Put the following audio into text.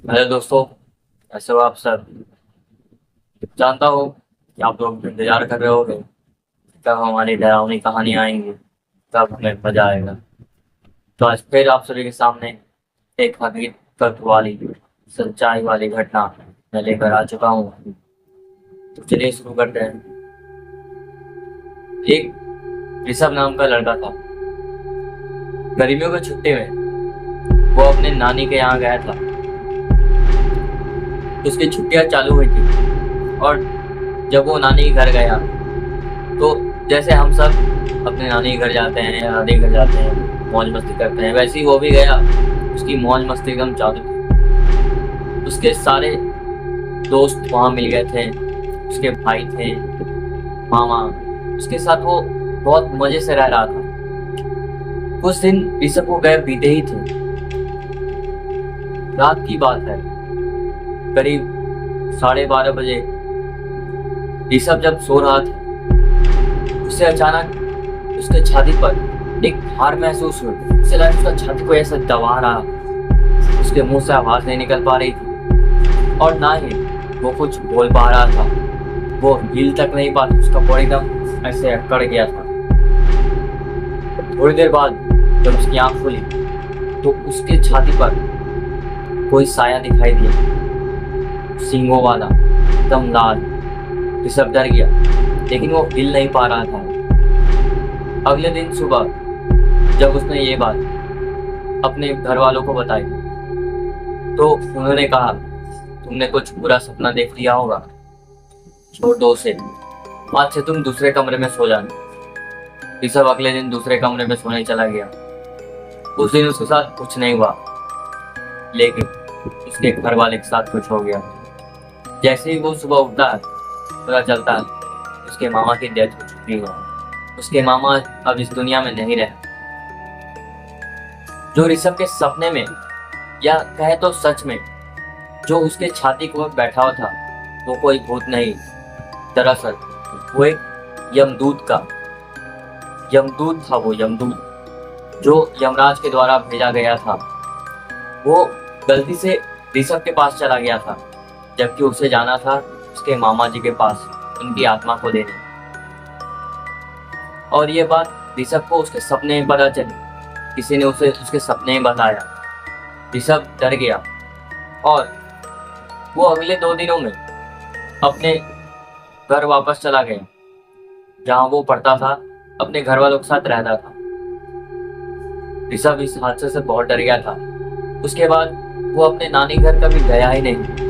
Hello दोस्तों, कैसे हो आप सब। जानता हूँ कि आप लोग इंतजार कर रहे होगे कब हमारी डरावनी कहानी आएंगी, कब हमें मजा आएगा। तो आज फिर आप सभी के सामने एक हकीकत वाली, सच्चाई वाली घटना मैं लेकर आ चुका हूँ। तो चलिए शुरू करते हैं। एक ऋषभ नाम का लड़का था। गर्मियों की छुट्टी में वो अपने नानी के यहाँ गया था। उसकी छुट्टियां चालू हुई थी और जब वो नानी के घर गया तो जैसे हम सब अपने नानी के घर जाते हैं या दादी के घर जाते हैं, मौज मस्ती करते हैं, वैसे ही वो भी गया। उसकी मौज मस्ती एकदम चालू थी। उसके सारे दोस्त वहां मिल गए थे, उसके भाई थे, मामा। उसके साथ वो बहुत मजे से रह रहा था। कुछ दिन ऋषभ को गए बीते ही थे। रात की बात है, करीब 12:30 बजे। ऋषभ जब सो रहा था उससे अचानक उसके छाती पर एक भार महसूस हुई। उसे लगा उसका छाती को ऐसा दबा रहा। उसके मुंह से आवाज नहीं निकल पा रही थी और ना ही वो कुछ बोल पा रहा था। वो हिल तक नहीं पाता, उसका बॉडी एकदम ऐसे अकड़ गया था। थोड़ी देर बाद जब उसकी आंख खुली तो उसके छाती पर कोई साया दिखाई दिया, सींगों वाला, एकदम लाल। ऋषभ डर गया लेकिन वो हिल नहीं पा रहा था। अगले दिन सुबह जब उसने ये बात अपने घर वालों को बताई तो उन्होंने कहा, तुमने कुछ बुरा सपना देख लिया होगा, छोड़ दो उसे, आज से तुम दूसरे कमरे में सो जाना। ऋषभ अगले दिन दूसरे कमरे में सोने चला गया। उस दिन उसके साथ कुछ नहीं हुआ लेकिन उसके घर वाले के साथ कुछ हो गया। जैसे ही वो सुबह उठता है पता चलता है उसके मामा की डेथ हो चुकी है। उसके मामा अब इस दुनिया में नहीं रहे। जो ऋषभ के सपने में, या कहे तो सच में, जो उसके छाती के ऊपर बैठा हुआ था वो कोई भूत नहीं, दरअसल वो एक यमदूत था। वो यमदूत जो यमराज के द्वारा भेजा गया था। वो गलती से ऋषभ के पास चला गया था जबकि उसे जाना था उसके मामा जी के पास उनकी आत्मा को देने। और ये बात ऋषभ को उसके सपने में पता चली। किसी ने उसे उसके सपने में बताया। ऋषभ डर गया और वो अगले 2 दिनों में अपने घर वापस चला गया जहां वो पढ़ता था, अपने घर वालों के साथ रहता था। ऋषभ इस हादसे से बहुत डर गया था। उसके बाद वो अपने नानी घर कभी गया ही नहीं।